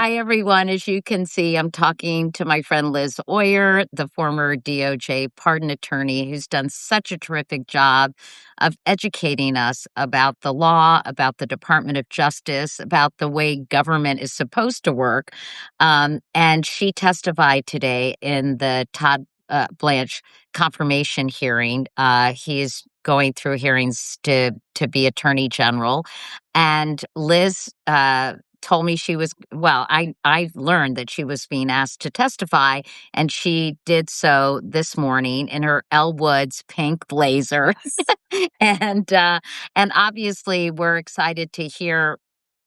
Hi, everyone. As you can see, I'm talking to my friend Liz Oyer, the former DOJ pardon attorney, who's done such a terrific job of educating us about the law, about the Department of Justice, about the way government is supposed to work. And she testified today in the Todd Blanche confirmation hearing. He's going through hearings to be attorney general. And Liz told me she was I learned that she was being asked to testify, and she did so this morning in her Elle Woods pink blazer. and and obviously we're excited to hear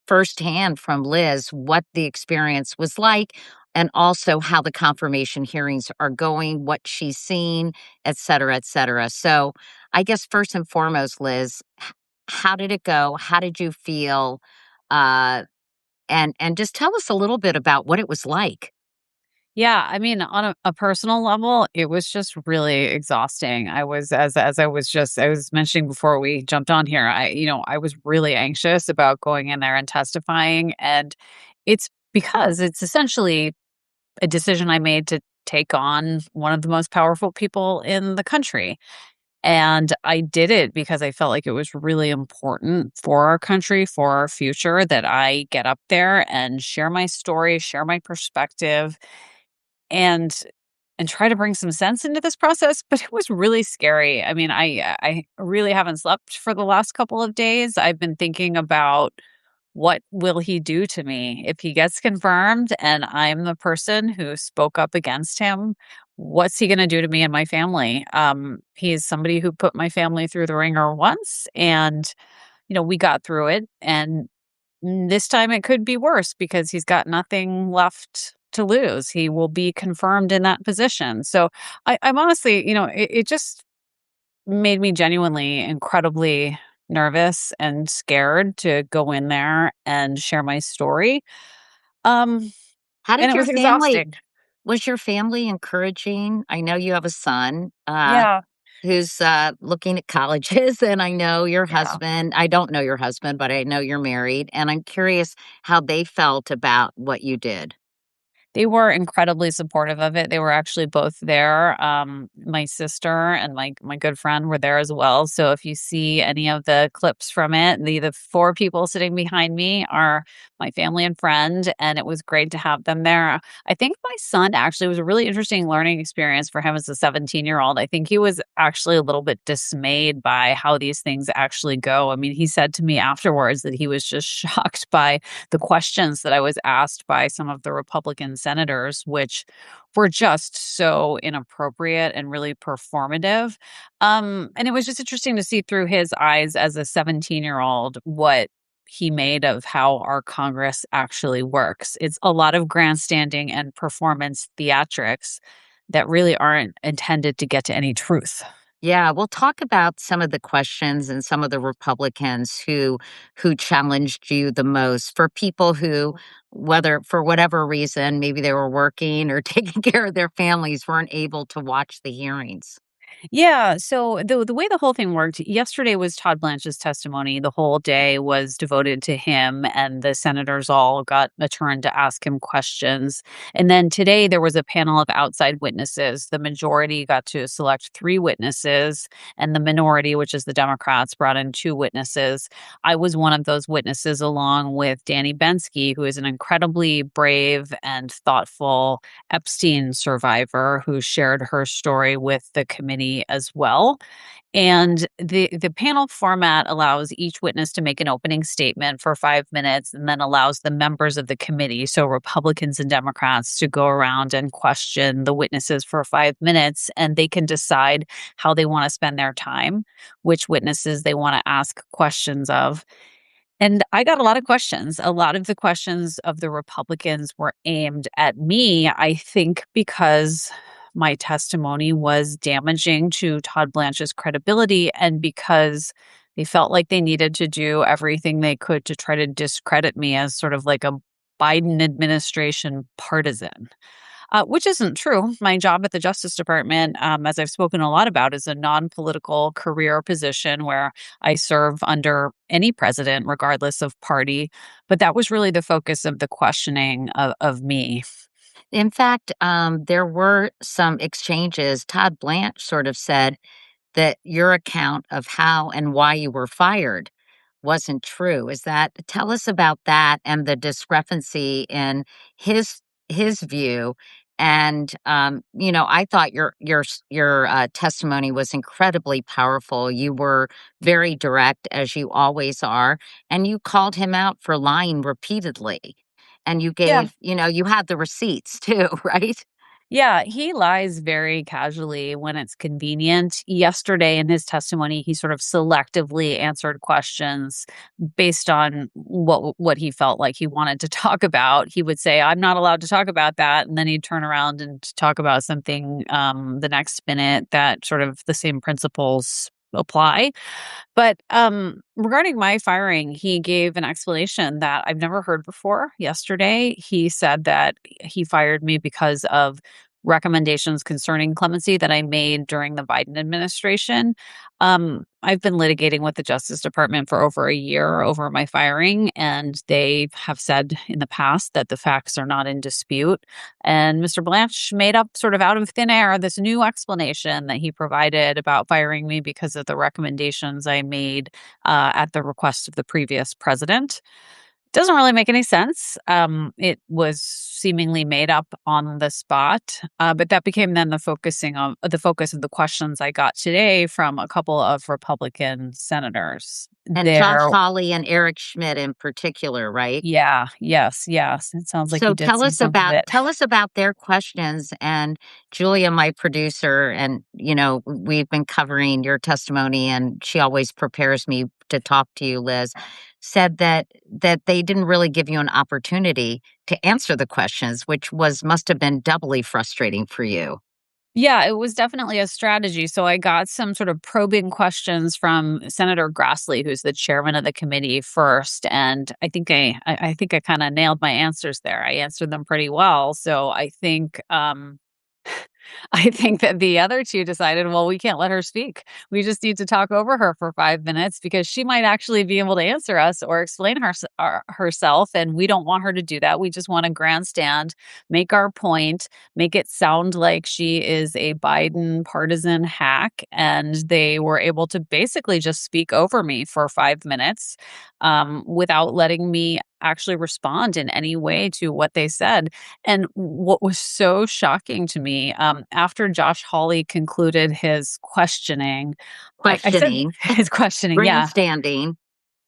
firsthand from Liz what the experience was like, and also how the confirmation hearings are going, what she's seen, et cetera, et cetera. So I guess first and foremost, Liz, how did it go? How did you feel? Uh, and just tell us a little bit about what it was like. Yeah, I mean, on a personal level, it was just really exhausting. As I was mentioning before we jumped on here, I was really anxious about going in there and testifying, and it's because it's essentially a decision I made to take on one of the most powerful people in the country. And I did it because I felt like it was really important for our country, for our future, that I get up there and share my story, share my perspective, and try to bring some sense into this process. But it was really scary. I mean, I really haven't slept for the last couple of days. I've been thinking about, what will he do to me if he gets confirmed and I'm the person who spoke up against him? What's he going to do to me and my family? He's somebody who put my family through the ringer once, and we got through it. And this time it could be worse because he's got nothing left to lose. He will be confirmed in that position. So I'm honestly, it just made me genuinely incredibly nervous and scared to go in there and share my story. Um, How and did it your was family exhausting. Was your family encouraging? I know you have a son, Yeah. who's, looking at colleges, and I know your Yeah. husband. I don't know your husband, but I know you're married, and I'm curious how they felt about what you did. They were incredibly supportive of it. They were actually both there. My sister and my good friend were there as well. So if you see any of the clips from it, the four people sitting behind me are my family and friend, and it was great to have them there. I think my son actually was a really interesting learning experience for him as a 17-year-old. I think he was actually a little bit dismayed by how these things actually go. I mean, he said to me afterwards that he was just shocked by the questions that I was asked by some of the Republican senators, which were just so inappropriate and really performative. And it was just interesting to see through his eyes as a 17-year-old what he made of how our Congress actually works. It's a lot of grandstanding and performance theatrics that really aren't intended to get to any truth. Yeah, we'll talk about some of the questions and some of the Republicans who challenged you the most. For people who, whether for whatever reason, maybe they were working or taking care of their families, weren't able to watch the hearings. Yeah. So the way the whole thing worked, yesterday was Todd Blanche's testimony. The whole day was devoted to him, and the senators all got a turn to ask him questions. And then today there was a panel of outside witnesses. The majority got to select three witnesses, and the minority, which is the Democrats, brought in two witnesses. I was one of those witnesses, along with Danny Bensky, who is an incredibly brave and thoughtful Epstein survivor who shared her story with the committee as well. And the panel format allows each witness to make an opening statement for 5 minutes, and then allows the members of the committee, so Republicans and Democrats, to go around and question the witnesses for 5 minutes, and they can decide how they want to spend their time, which witnesses they want to ask questions of. And I got a lot of questions. A lot of the questions of the Republicans were aimed at me, I think, because my testimony was damaging to Todd Blanche's credibility, and because they felt like they needed to do everything they could to try to discredit me as sort of like a Biden administration partisan. which isn't true. My job at the Justice Department, as I've spoken a lot about, is a non-political career position where I serve under any president, regardless of party. But that was really the focus of the questioning of me. In fact, there were some exchanges. Todd Blanche sort of said that your account of how and why you were fired wasn't true. Is that tell us about that and the discrepancy in his his view. And I thought your testimony was incredibly powerful. You were very direct, as you always are, and you called him out for lying repeatedly. And you Yeah. gave, you had the receipts too, right? Yeah, he lies very casually when it's convenient. Yesterday, in his testimony, he sort of selectively answered questions based on what he felt like he wanted to talk about. He would say, "I'm not allowed to talk about that," and then he'd turn around and talk about something the next minute that sort of the same principles apply. But, regarding my firing, he gave an explanation that I've never heard before yesterday. He said that he fired me because of recommendations concerning clemency that I made during the Biden administration. I've been litigating with the Justice Department for over a year over my firing, and they have said in the past that the facts are not in dispute. And Mr. Blanche made up sort of out of thin air this new explanation that he provided about firing me because of the recommendations I made at the request of the previous president. Doesn't really make any sense. It was seemingly made up on the spot, but that became then the focus of the questions I got today from a couple of Republican senators. And Josh There, Hawley and Eric Schmidt in particular, right? yeah, yes, yes. It sounds like So you did see some of it. tell us about their questions. And Julia, my producer, and we've been covering your testimony, and she always prepares me to talk to you, Liz. Said that they didn't really give you an opportunity to answer the questions, which was must have been doubly frustrating for you. Yeah, it was definitely a strategy. So I got some sort of probing questions from Senator Grassley, who's the chairman of the committee first, and I think I kind of nailed my answers there. I answered them pretty well. So I think I think that the other 2 decided, well, we can't let her speak. We just need to talk over her for 5 minutes because she might actually be able to answer us or explain herself, and we don't want her to do that. We just want to grandstand, make our point, make it sound like she is a Biden partisan hack, and they were able to basically just speak over me for 5 minutes, without letting me actually respond in any way to what they said. And what was so shocking to me, after Josh Hawley concluded his questioning, I said Questioning, his questioning, yeah. grandstanding.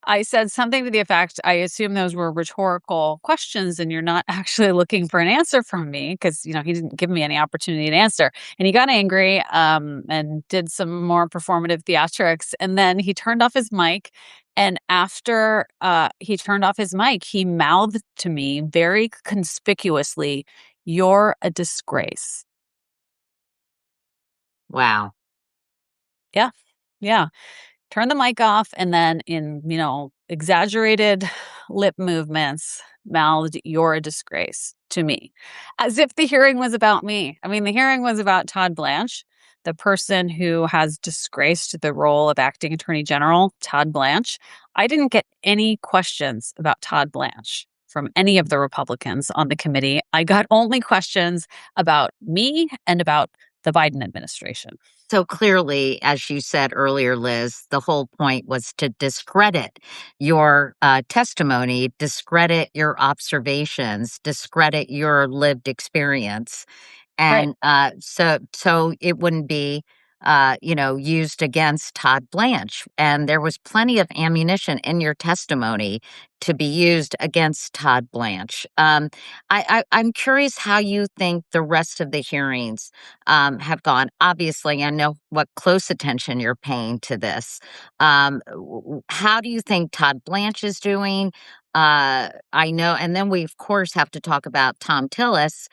I said something to the effect, "I assume those were rhetorical questions and you're not actually looking for an answer from me," because, he didn't give me any opportunity to answer. And he got angry, and did some more performative theatrics, and then he turned off his mic, and after, he turned off his mic, he mouthed to me very conspicuously, "You're a disgrace." Wow. Yeah. Yeah. Turn the mic off, and then in, exaggerated lip movements, mouthed, "You're a disgrace," to me, as if the hearing was about me. I mean, the hearing was about Todd Blanche, the person who has disgraced the role of acting attorney general, Todd Blanche. I didn't get any questions about Todd Blanche from any of the Republicans on the committee. I got only questions about me and about the Biden administration. So clearly, as you said earlier, Liz, the whole point was to discredit your testimony, discredit your observations, discredit your lived experience. Right. And so it wouldn't be used against Todd Blanche. And there was plenty of ammunition in your testimony to be used against Todd Blanche. I'm curious how you think the rest of the hearings have gone. Obviously, I know what close attention you're paying to this. How do you think Todd Blanche is doing? I know, and then we of course have to talk about Tom Tillis,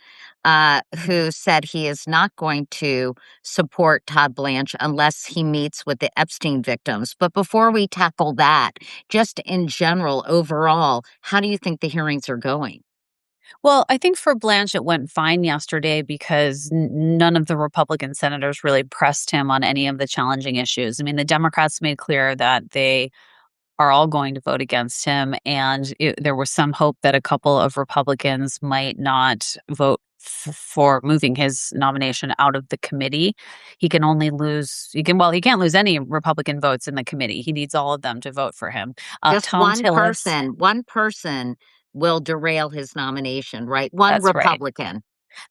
who said he is not going to support Todd Blanche unless he meets with the Epstein victims. But before we tackle that, just in general, overall, how do you think the hearings are going? Well, I think for Blanche, it went fine yesterday because none of the Republican senators really pressed him on any of the challenging issues. I mean, the Democrats made clear that they are all going to vote against him. And there was some hope that a couple of Republicans might not vote for moving his nomination out of the committee. He can only lose, he can't lose any Republican votes in the committee. He needs all of them to vote for him. Just Tom Tillis, one person will derail his nomination, right? One that's right. Republican.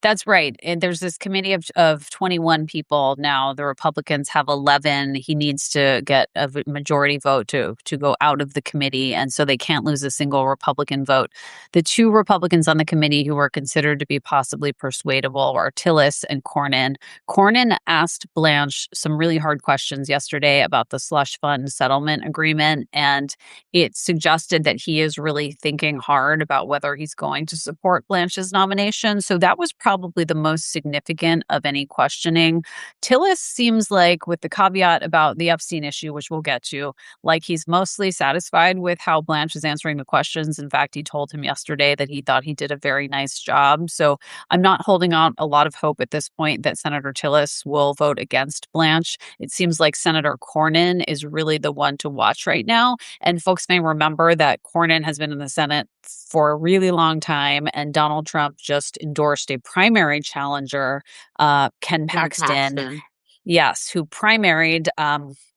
That's right, and there's this committee of 21 people now. The Republicans have 11. He needs to get a majority vote to go out of the committee, and so they can't lose a single Republican vote. The two Republicans on the committee who were considered to be possibly persuadable are Tillis and Cornyn. Cornyn asked Blanche some really hard questions yesterday about the slush fund settlement agreement, and it suggested that he is really thinking hard about whether he's going to support Blanche's nomination. So that was probably the most significant of any questioning. Tillis seems like, with the caveat about the Epstein issue, which we'll get to, like he's mostly satisfied with how Blanche is answering the questions. In fact, he told him yesterday that he thought he did a very nice job. So I'm not holding out a lot of hope at this point that Senator Tillis will vote against Blanche. It seems like Senator Cornyn is really the one to watch right now. And folks may remember that Cornyn has been in the Senate for a really long time, and Donald Trump just endorsed a primary challenger, Ken Ken Paxton, Paxton. yes, who primaried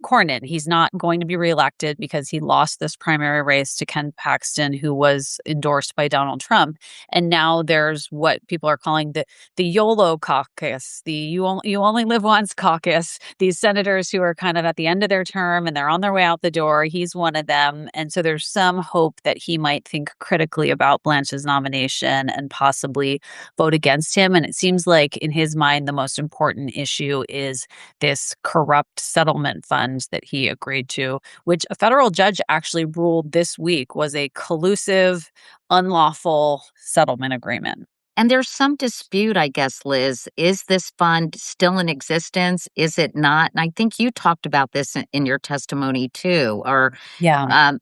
Cornyn. He's not going to be reelected because he lost this primary race to Ken Paxton, who was endorsed by Donald Trump. And now there's what people are calling the YOLO caucus, the you only live once caucus. These senators who are kind of at the end of their term and they're on their way out the door. He's one of them. And so there's some hope that he might think critically about Blanche's nomination and possibly vote against him. And it seems like in his mind, the most important issue is this corrupt settlement fund that he agreed to, which a federal judge actually ruled this week was a collusive, unlawful settlement agreement. And there's some dispute, I guess, Liz. Is this fund still in existence? Is it not? And I think you talked about this in your testimony too, or Yeah.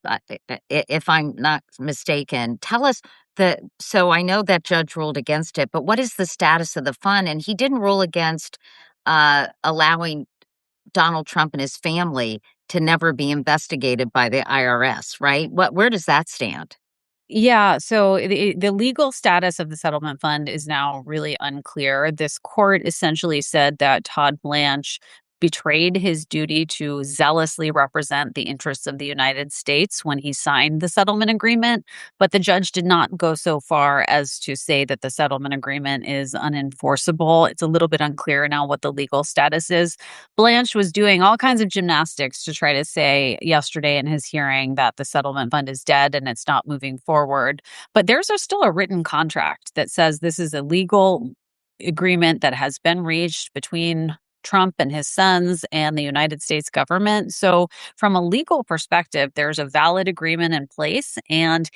if I'm not mistaken. Tell us so I know that judge ruled against it, but what is the status of the fund? And he didn't rule against allowing Donald Trump and his family to never be investigated by the IRS, right? Where does that stand? Yeah, so the legal status of the settlement fund is now really unclear. This court essentially said that Todd Blanche betrayed his duty to zealously represent the interests of the United States when he signed the settlement agreement, but the judge did not go so far as to say that the settlement agreement is unenforceable. It's a little bit unclear now what the legal status is. Blanche was doing all kinds of gymnastics to try to say yesterday in his hearing that the settlement fund is dead and it's not moving forward. But there's still a written contract that says this is a legal agreement that has been reached between Trump and his sons and the United States government. So, from a legal perspective, there's a valid agreement in place. And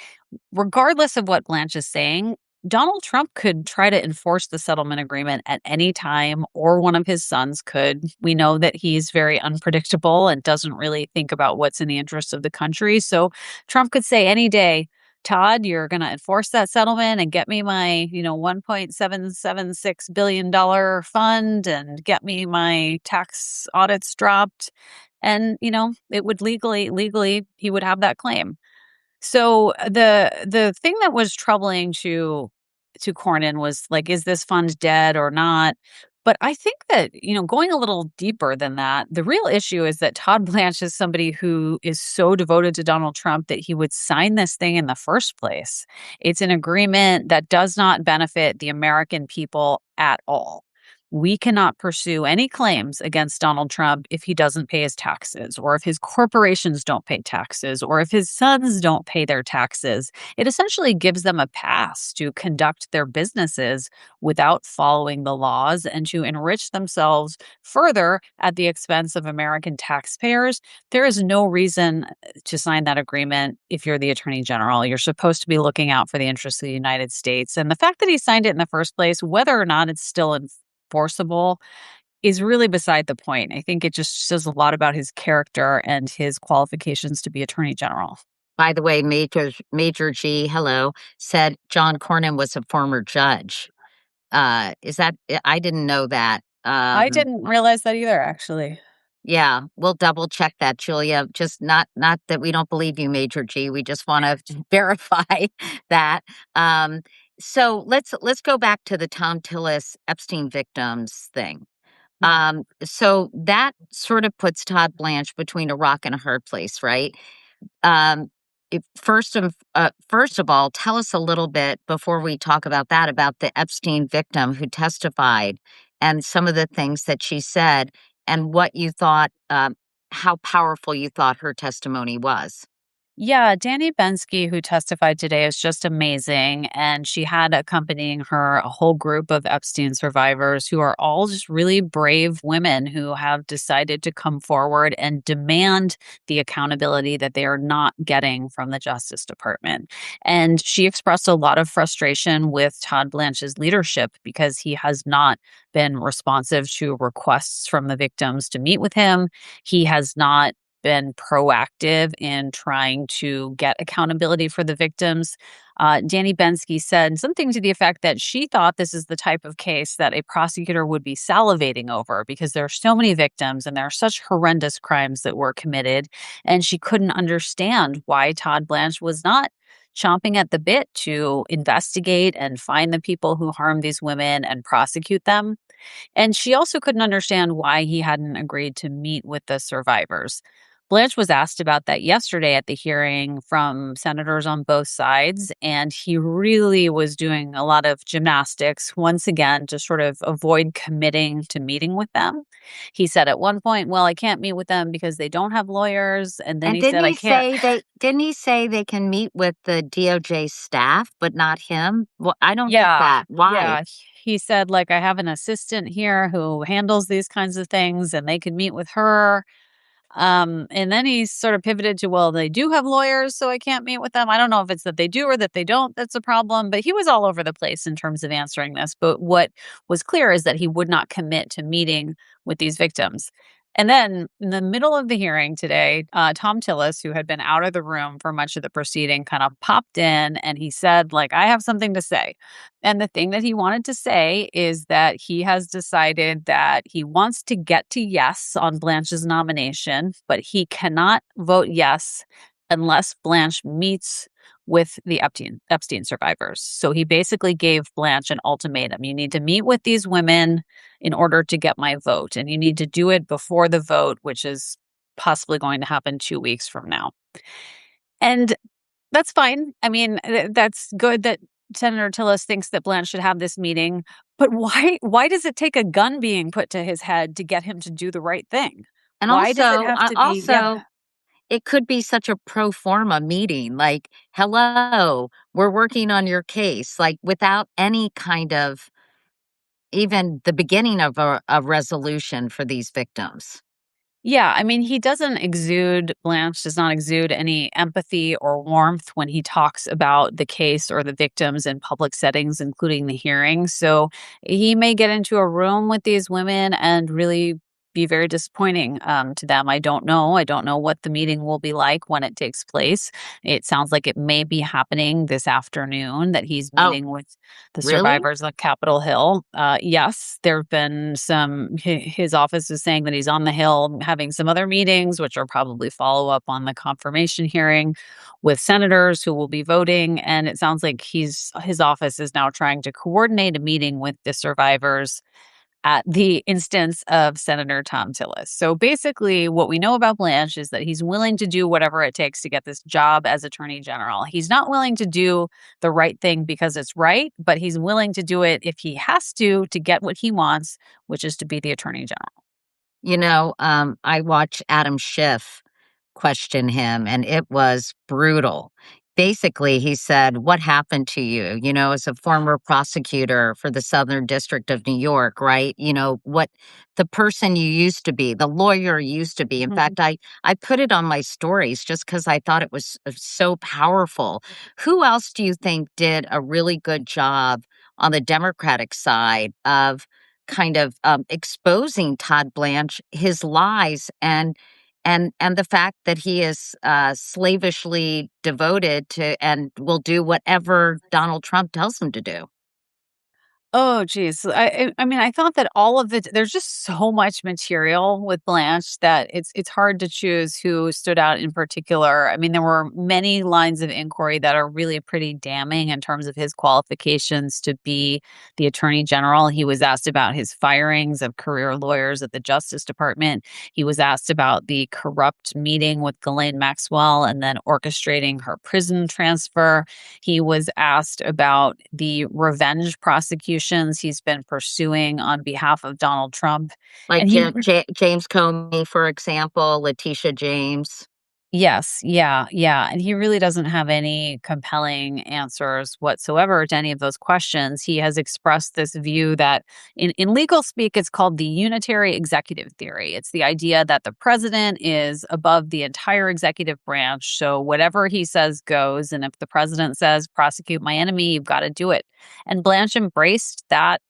regardless of what Blanche is saying, Donald Trump could try to enforce the settlement agreement at any time, or one of his sons could. We know that he's very unpredictable and doesn't really think about what's in the interests of the country. So Trump could say any day, Todd, you're going to enforce that settlement and get me my, $1.776 billion fund and get me my tax audits dropped. And, it would legally, he would have that claim. So the thing that was troubling to Cornyn was like, is this fund dead or not? But I think that, going a little deeper than that, the real issue is that Todd Blanche is somebody who is so devoted to Donald Trump that he would sign this thing in the first place. It's an agreement that does not benefit the American people at all. We cannot pursue any claims against Donald Trump if he doesn't pay his taxes, or if his corporations don't pay taxes, or if his sons don't pay their taxes. It essentially gives them a pass to conduct their businesses without following the laws and to enrich themselves further at the expense of American taxpayers. There is no reason to sign that agreement if you're the Attorney General. You're supposed to be looking out for the interests of the United States. And the fact that he signed it in the first place, whether or not it's still enforceable, is really beside the point. I think it just says a lot about his character and his qualifications to be Attorney General. By the way, Major G, hello, said John Cornyn was a former judge. Is that I didn't know that. I didn't realize that either, actually. Yeah, we'll double check that, Julia. Just not that we don't believe you, Major G. We just want to verify that. Um, so let's go back to the Tom Tillis Epstein victims thing. Mhm. So that sort of puts Todd Blanche between a rock and a hard place, right? Um, first of all, tell us a little bit before we talk about that about the Epstein victim who testified and some of the things that she said and what you thought, how powerful you thought her testimony was. Yeah, Danny Bensky, who testified today, is just amazing. And she had accompanying her a whole group of Epstein survivors who are all just really brave women who have decided to come forward and demand the accountability that they are not getting from the Justice Department. And she expressed a lot of frustration with Todd Blanche's leadership because he has not been responsive to requests from the victims to meet with him. He has not been proactive in trying to get accountability for the victims. Danny Bensky said something to the effect that she thought this is the type of case that a prosecutor would be salivating over because there are so many victims and there are such horrendous crimes that were committed. And she couldn't understand why Todd Blanche was not chomping at the bit to investigate and find the people who harmed these women and prosecute them. And she also couldn't understand why he hadn't agreed to meet with the survivors. Blanche was asked about that yesterday at the hearing from senators on both sides, and he really was doing a lot of gymnastics once again to sort of avoid committing to meeting with them. He said at one point, well, I can't meet with them because they don't have lawyers. And then And he said, I can't. didn't he say they can meet with the DOJ staff but not him? Well, I don't get Yeah, that. Why? yeah. He said, like, I have an assistant here who handles these kinds of things and they could meet with her. And then he sort of pivoted to, well, they do have lawyers, so I can't meet with them. I don't know if it's that they do or that they don't. That's a problem. But he was all over the place in terms of answering this. But what was clear is that he would not commit to meeting with these victims. And then in the middle of the hearing today, Tom Tillis, who had been out of the room for much of the proceeding, kind of popped in and he said, like, I have something to say. And the thing that he wanted to say is that he has decided that he wants to get to yes on Blanche's nomination, but he cannot vote yes unless Blanche meets with the Epstein survivors. So he basically gave Blanche an ultimatum. You need to meet with these women in order to get my vote, and you need to do it before the vote, which is possibly going to happen 2 weeks from now. And that's fine. I mean, that's good that Senator Tillis thinks that Blanche should have this meeting, but why does it take a gun being put to his head to get him to do the right thing? And Why does it also, have to be yeah. it could be such a pro forma meeting, like, "Hello, we're working on your case," like, without any kind of even the beginning of a resolution for these victims. Yeah, I mean, he doesn't exude Blanche does not exude any empathy or warmth when he talks about the case or the victims in public settings, including the hearing. So he may get into a room with these women and really be very disappointing to them. I don't know. I don't know what the meeting will be like when it takes place. It sounds like it may be happening this afternoon that he's Oh, meeting with the really? survivors of Capitol Hill. Yes, there have been some. His office is saying that he's on the Hill having some other meetings, which are probably follow up on the confirmation hearing with senators who will be voting. And it sounds like his office is now trying to coordinate a meeting with the survivors at the instance of Senator Tom Tillis. So basically, what we know about Blanche is that he's willing to do whatever it takes to get this job as Attorney General. He's not willing to do the right thing because it's right, but he's willing to do it if he has to get what he wants, which is to be the Attorney General. I watched Adam Schiff question him, and it was brutal. Basically, he said, "What happened to you?" As a former prosecutor for the Southern District of New York, right? What the person you used to be, the lawyer you used to be. In Mhm. fact, I put it on my stories just because I thought it was so powerful. Who else do you think did a really good job on the Democratic side of kind of exposing Todd Blanche, his lies, and the fact that he is, slavishly devoted to and will do whatever Donald Trump tells him to do. Oh, geez. I mean, I thought that all of it there's just so much material with Blanche that it's hard to choose who stood out in particular. I mean, there were many lines of inquiry that are really pretty damning in terms of his qualifications to be the attorney general. He was asked about his firings of career lawyers at the Justice Department. He was asked about the corrupt meeting with Ghislaine Maxwell and then orchestrating her prison transfer. He was asked about the revenge prosecutions he's been pursuing on behalf of Donald Trump. Like And he James Comey, for example, Letitia James. Yes, yeah, yeah, and he really doesn't have any compelling answers whatsoever to any of those questions. He has expressed this view that in legal speak, it's called the unitary executive theory. It's the idea that the president is above the entire executive branch, so whatever he says goes, and if the president says, "Prosecute my enemy," you've gotta do it. And Blanche embraced that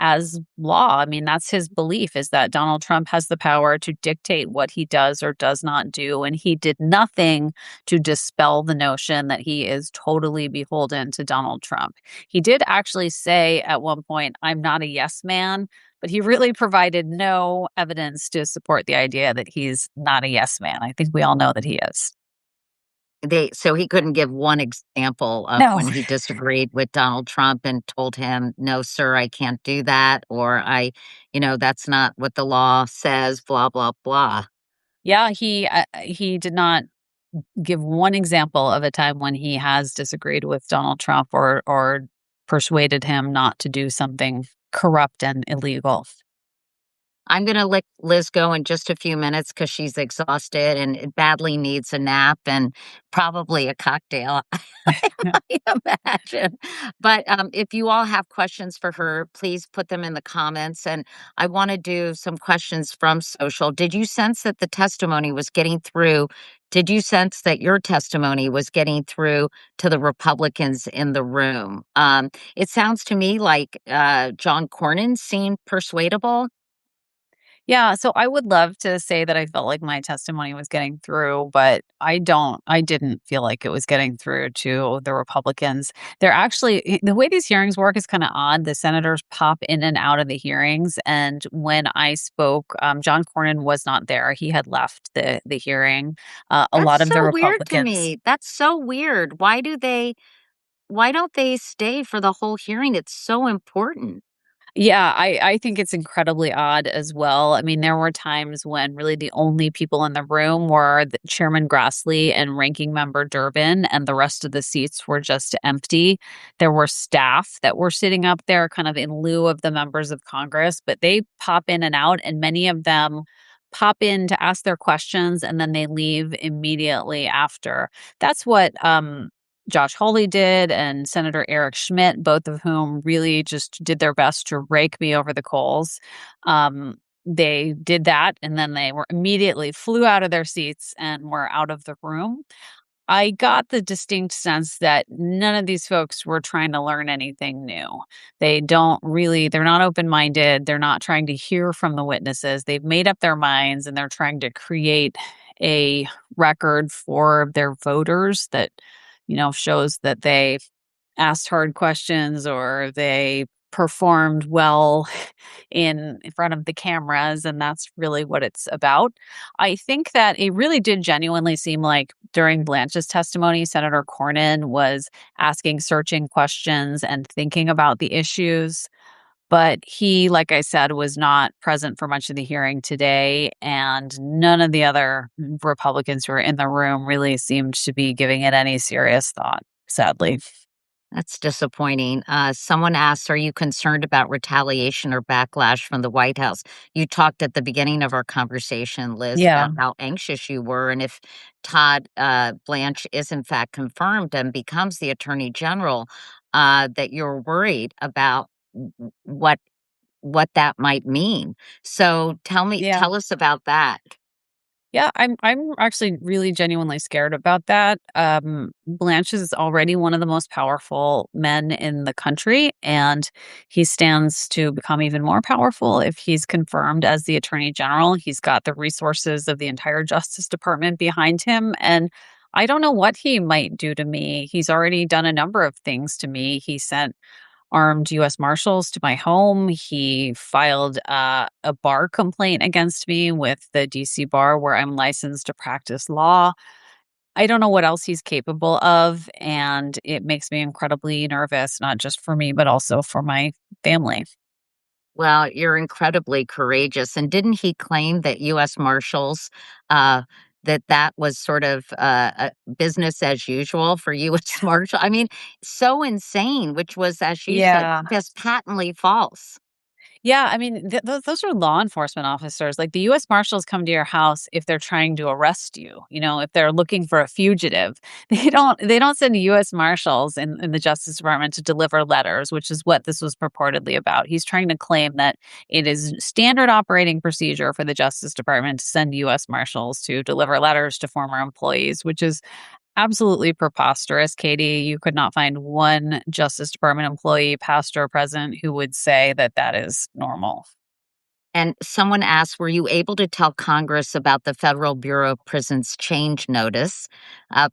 as law. I mean, that's his belief is that Donald Trump has the power to dictate what he does or does not do. And he did nothing to dispel the notion that he is totally beholden to Donald Trump. He did actually say at one point, "I'm not a yes man," but he really provided no evidence to support the idea that he's not a yes man. I think we all know that he is. So he couldn't give one example of No. when he disagreed with Donald Trump and told him, "No, sir, I can't do that," or "That's not what the law says, blah, blah, blah." Yeah, he did not give one example of a time when he has disagreed with Donald Trump or persuaded him not to do something corrupt and illegal. I'm gonna let Liz go in just a few minutes because she's exhausted and badly needs a nap and probably a cocktail, I imagine. But, if you all have questions for her, please put them in the comments, and I wanna do some questions from social. Did you sense that the testimony was getting through? Did you sense that your testimony was getting through to the Republicans in the room? It sounds to me like, John Cornyn seemed persuadable. Yeah, so I would love to say that I felt like my testimony was getting through, but I didn't feel like it was getting through to the Republicans. They're actually the way these hearings work is kind of odd. The senators pop in and out of the hearings, and when I spoke, John Cornyn was not there. He had left the hearing. A That's lot of the so weird to Republicans. me. That's so weird. Why don't they stay for the whole hearing? It's so important. Yeah, I think it's incredibly odd as well. I mean, there were times when really the only people in the room were the Chairman Grassley and Ranking Member Durbin, and the rest of the seats were just empty. There were staff that were sitting up there kind of in lieu of the members of Congress, but they pop in and out, and many of them pop in to ask their questions and then they leave immediately after. That's what Josh Hawley did and Senator Eric Schmidt, both of whom really just did their best to rake me over the coals. They did that and then they were immediately flew out of their seats and were out of the room. I got the distinct sense that none of these folks were trying to learn anything new. They're not open minded. They're not trying to hear from the witnesses. They've made up their minds and they're trying to create a record for their voters that, shows that they asked hard questions or they performed well in front of the cameras, and that's really what it's about. I think that it really did genuinely seem like during Blanche's testimony, Senator Cornyn was asking searching questions and thinking about the issues. But he, like I said, was not present for much of the hearing today, and none of the other Republicans who were in the room really seemed to be giving it any serious thought, sadly. That's disappointing. Someone asks, "Are you concerned about retaliation or backlash from the White House?" You talked at the beginning of our conversation, Liz, Yeah. about how anxious you were, and if Todd Blanche is in fact confirmed and becomes the Attorney General, that you're worried about what that might mean. So Yeah. tell us about that. Yeah, I'm actually really genuinely scared about that. Blanche is already one of the most powerful men in the country, and he stands to become even more powerful if he's confirmed as the attorney general. He's got the resources of the entire Justice Department behind him, and I don't know what he might do to me. He's already done a number of things to me. He sent armed US Marshals to my home. He filed a bar complaint against me with the DC bar where I'm licensed to practice law. I don't know what else he's capable of, and it makes me incredibly nervous, not just for me, but also for my family. Well, you're incredibly courageous. And didn't he claim that U.S. Marshals, that that was sort of business as usual for U.S. Marshal? I mean, so insane, which was, as you said, Yeah. just patently false. Yeah, I mean, those are law enforcement officers. Like the U.S. Marshals come to your house if they're trying to arrest you. You know, if they're looking for a fugitive, they don't send U.S. Marshals in the Justice Department to deliver letters, which is what this was purportedly about. He's trying to claim that it is standard operating procedure for the Justice Department to send U.S. Marshals to deliver letters to former employees, which is absolutely preposterous, Katie. You could not find one Justice Department employee, past or present, who would say that that is normal. And someone asked, were you able to tell Congress about the Federal Bureau of Prisons change notice?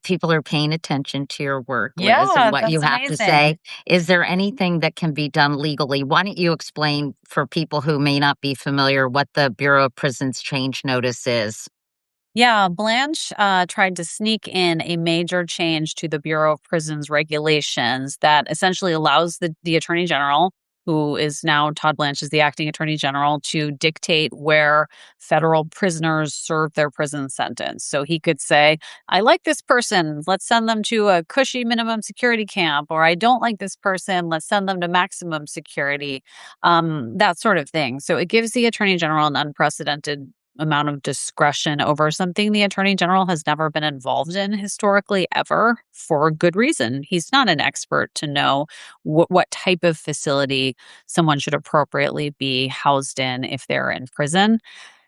People are paying attention to your work, Liz, and Yeah, what you that's have to say. amazing. Is there anything that can be done legally? Why don't you explain for people who may not be familiar what the Bureau of Prisons change notice is? Yeah, Blanche tried to sneak in a major change to the Bureau of Prisons regulations that essentially allows the Attorney General, who is now Todd Blanche is the acting Attorney General, to dictate where federal prisoners serve their prison sentence. So he could say, I like this person, let's send them to a cushy minimum security camp, or I don't like this person, let's send them to maximum security, that sort of thing. So it gives the Attorney General an unprecedented amount of discretion over something the attorney general has never been involved in historically ever, for good reason. He's not an expert to know what type of facility someone should appropriately be housed in if they're in prison.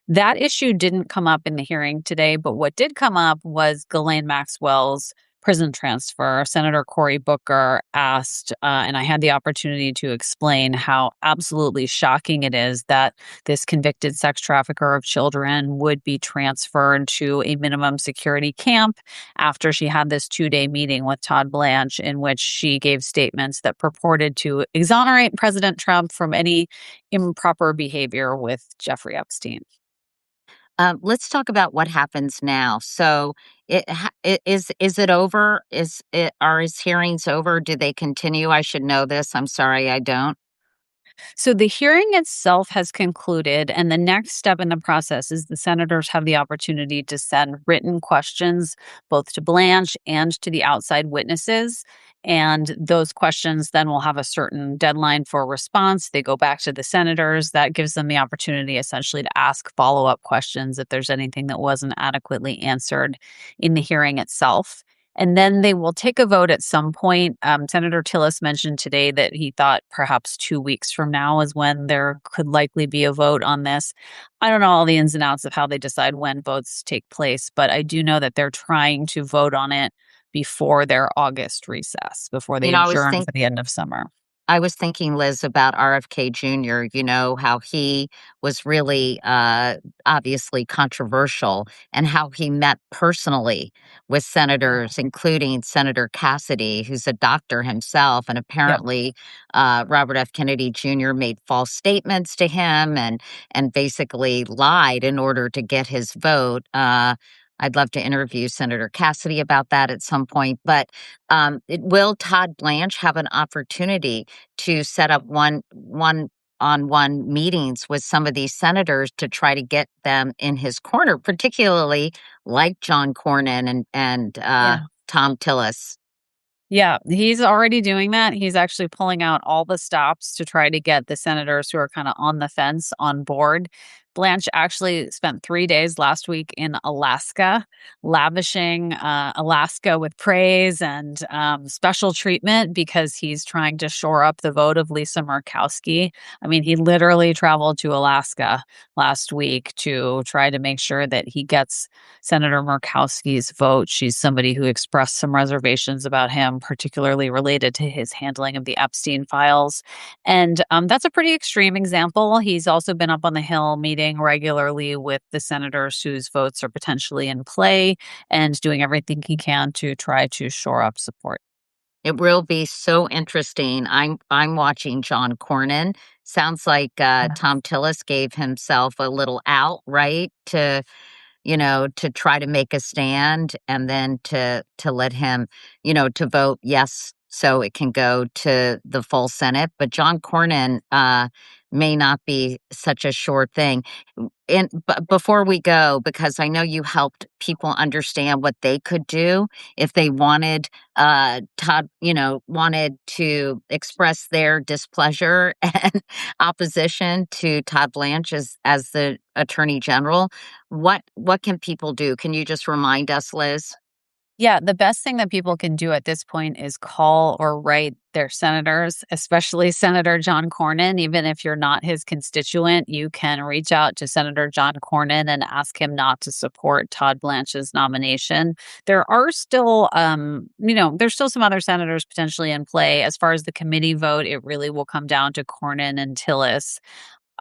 That issue didn't come up in the hearing today, but what did come up was Ghislaine Maxwell's prison transfer. Senator Cory Booker asked, and I had the opportunity to explain how absolutely shocking it is that this convicted sex trafficker of children would be transferred to a minimum security camp after she had this 2-day meeting with Todd Blanche in which she gave statements that purported to exonerate President Trump from any improper behavior with Jeffrey Epstein. Let's talk about what happens now. So, is it over? Is it are his hearings over? Do they continue? I should know this. I'm sorry, I don't. So the hearing itself has concluded, and the next step in the process is the senators have the opportunity to send written questions both to Blanche and to the outside witnesses. And those questions then will have a certain deadline for response. They go back to the senators. That gives them the opportunity essentially to ask follow up questions if there's anything that wasn't adequately answered in the hearing itself. And then they will take a vote at some point. Senator Tillis mentioned today that he thought perhaps 2 weeks from now is when there could likely be a vote on this. I don't know all the ins and outs of how they decide when votes take place, but I do know that they're trying to vote on it before their August recess, before You they know, adjourn for the end of summer. I was thinking, Liz, about RFK Jr., you know, how he was really obviously controversial and how he met personally with Yeah. senators, including Senator Cassidy, who's a doctor himself. And Yep. apparently, Robert F. Kennedy Jr. made false statements to him and basically lied in order to get his vote. I'd love to interview Senator Cassidy about that at some point. But will Todd Blanche have an opportunity to set up one-on-one meetings with some of these senators to try to get them in his corner, particularly like John Cornyn and Yeah. Tom Tillis? Yeah, he's already doing that. He's actually pulling out all the stops to try to get the senators who are kind of on the fence on board. Blanche actually spent 3 days last week in Alaska, lavishing, Alaska with praise and, special treatment because he's trying to shore up the vote of Lisa Murkowski. I mean, he literally traveled to Alaska last week to try to make sure that he gets Senator Murkowski's vote. She's somebody who expressed some reservations about him, particularly related to his handling of the Epstein files. And that's a pretty extreme example. He's also been up on the Hill meeting regularly with the senators whose votes are potentially in play and doing everything he can to try to shore up support. It will be so interesting. I'm watching John Cornyn. Sounds like, Tom Tillis gave himself a little out, right? To try to make a stand and then to let him, to vote yes so it can go to the full Senate. But John Cornyn may not be such a sure thing. And but before we go, because I know you helped people understand what they could do if they wanted Todd, wanted to express their displeasure and opposition to Todd Blanche as the Attorney General. What can people do? Can you just remind us, Liz? Yeah, the best thing that people can do at this point is call or write their senators, especially Senator John Cornyn. Even if you're not his constituent, you can reach out to Senator John Cornyn and ask him not to support Todd Blanche's nomination. There are still, there's still some other senators potentially in play. As far as the committee vote, it really will come down to Cornyn and Tillis.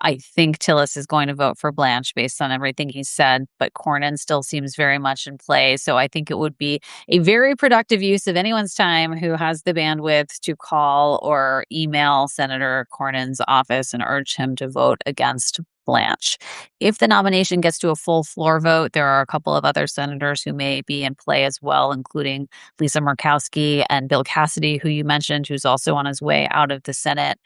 I think Tillis is going to vote for Blanche based on everything he said, but Cornyn still seems very much in play. So I think it would be a very productive use of anyone's time who has the bandwidth to call or email Senator Cornyn's office and urge him to vote against Blanche. If the nomination gets to a full floor vote, there are a couple of other senators who may be in play as well, including Lisa Murkowski and Bill Cassidy, who you mentioned, who's also on his way out of the Senate.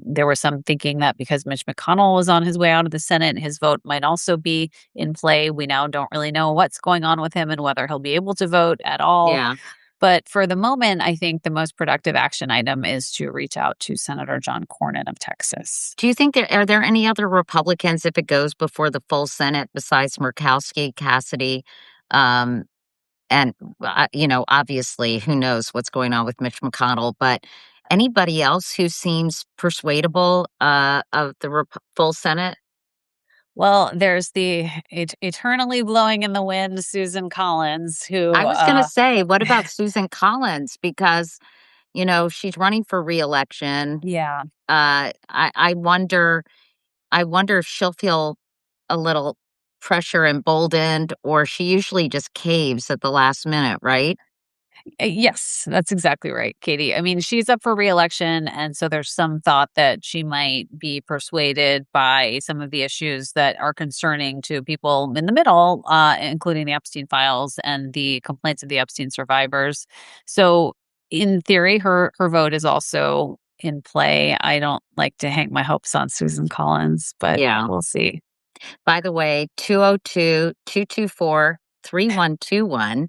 There was some thinking that because Mitch McConnell was on his way out of the Senate, his vote might also be in play. We now don't really know what's going on with him and whether he'll be able to vote at all. Yeah. But for the moment, I think the most productive action item is to reach out to Senator John Cornyn of Texas. Do you think are there any other Republicans if it goes before the full Senate besides Murkowski, Cassidy, um, and obviously, who knows what's going on with Mitch McConnell, but anybody else who seems persuadable of the full Senate? Well, there's the eternally blowing in the wind, Susan Collins, who, I was going to say, what about Susan Collins? Because she's running for reelection. yeah. I wonder. I wonder if she'll feel a little pressure emboldened, or she usually just caves at the last minute, right? Yes, that's exactly right, Katie. I mean, she's up for reelection, and so there's some thought that she might be persuaded by some of the issues that are concerning to people in the middle, including the Epstein files and the complaints of the Epstein survivors. So, in theory, her vote is also in play. I don't like to hang my hopes on Susan Collins, but Yeah. we'll see. By the way, 202-224-3121.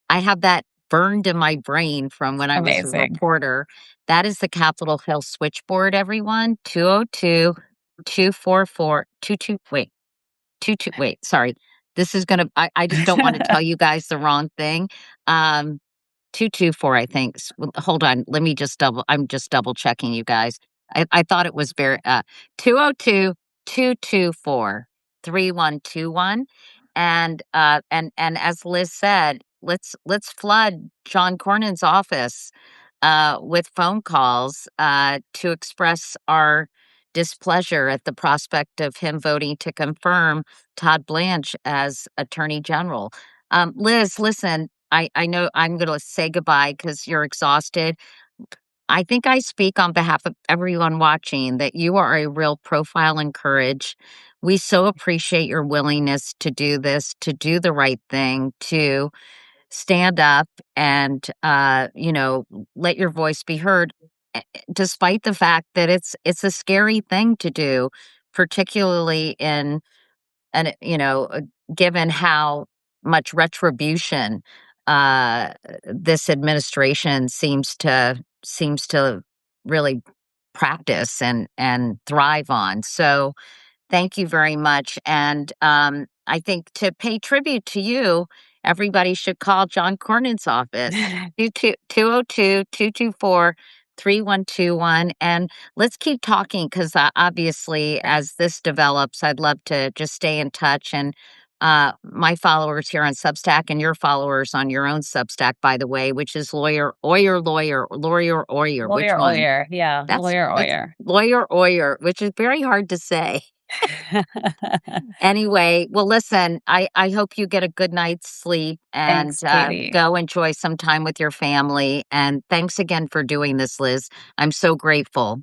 I have that burned in my brain from when I was a Amazing. reporter. That is the Capitol Hill switchboard, everyone. 202-244-22. Wait, 22. Wait, sorry. This is going to, I just don't want to tell you guys the wrong thing. Um, 224, I think. Hold on. Let me just I'm just double checking you guys. I thought it was very 202-224-3121. And as Liz said, let's flood John Cornyn's office with phone calls to express our displeasure at the prospect of him voting to confirm Todd Blanche as Attorney General. Liz, listen, I know I'm going to say goodbye because you're exhausted. I think I speak on behalf of everyone watching that you are a real profile in courage. We so appreciate your willingness to do this, to do the right thing, to stand up and, let your voice be heard, despite the fact that it's a scary thing to do, particularly in and, given how much retribution, uh, this administration seems to really practice and thrive on. So, Thank you very much, and, I think to pay tribute to you, everybody should call John Cornyn's office, 224-3121, and let's keep talking 'cause, obviously, Right. as this develops, I'd love to just stay in touch, and, my followers here on Substack and your followers on your own Substack, by the way, which is Lawyer Oyer, which Lawyer one? Oyer. Yeah, Lawyer It's Oyer. Lawyer Oyer, which is very hard to say. Anyway, well, listen, I hope you get a good night's sleep and, Thanks, Katie. go enjoy some time with your family, and thanks again for doing this, Liz. I'm so grateful.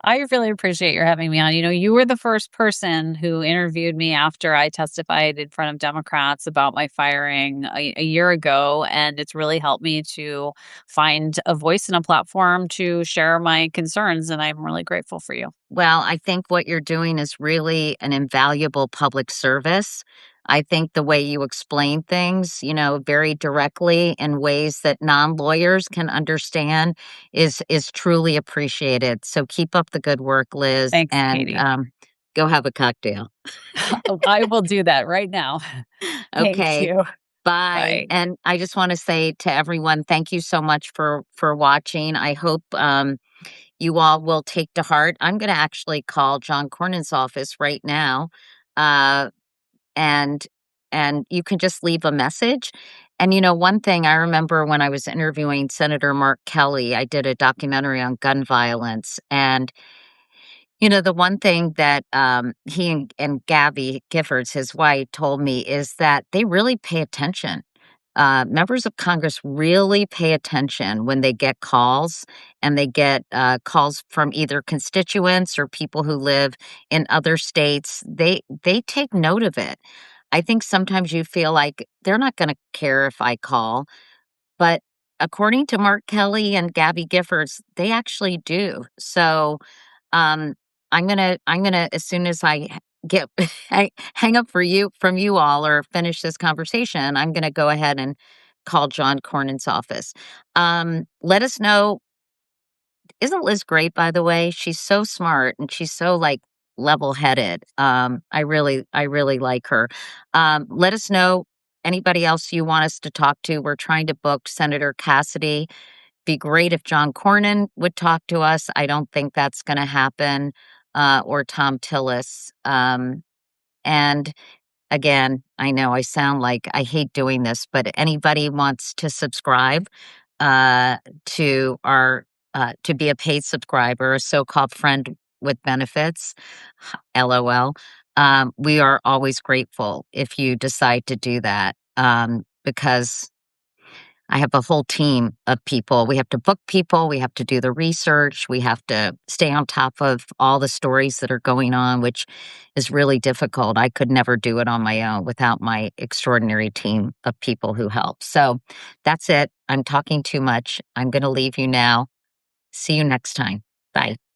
I really appreciate your having me on. You were the first person who interviewed me after I testified in front of Democrats about my firing a year ago. And it's really helped me to find a voice and a platform to share my concerns. And I'm really grateful for you. Well, I think what you're doing is really an invaluable public service. I think the way you explain things, very directly in ways that non-lawyers can understand is truly appreciated. So keep up the good work, Liz, Thanks, and, Katie. go have a cocktail. I will do that right now. Thank Okay. you. Bye. Bye. And I just want to say to everyone, thank you so much for watching. I hope you all will take to heart. I'm going to actually call John Cornyn's office right now, uh, and and you can just leave a message. And one thing I remember when I was interviewing Senator Mark Kelly, I did a documentary on gun violence, and the one thing that, he and Gabby Giffords, his wife, told me is that they really pay attention. Members of Congress really pay attention when they get calls, and they get, calls from either constituents or people who live in other states. They take note of it. I think sometimes you feel like they're not gonna care if I call, but according to Mark Kelly and Gabby Giffords, they actually do. So, um, I'm gonna as soon as I get hang up from you all or finish this conversation, I'm gonna go ahead and call John Cornyn's office. Let us know. Isn't Liz great, by the way? She's so smart and she's so like level-headed. I really like her. Let us know anybody else you want us to talk to. We're trying to book Senator Cassidy. Be great if John Cornyn would talk to us. I don't think that's gonna happen, or Tom Tillis. And again, I know I sound like I hate doing this, but anybody wants to subscribe, uh, to our to be a paid subscriber, a so-called friend with benefits, LOL, we are always grateful if you decide to do that, because I have a whole team of people. We have to book people, we have to do the research, we have to stay on top of all the stories that are going on, which is really difficult. I could never do it on my own without my extraordinary team of people who help. So that's it. I'm talking too much. I'm going to leave you now. See you next time. Bye.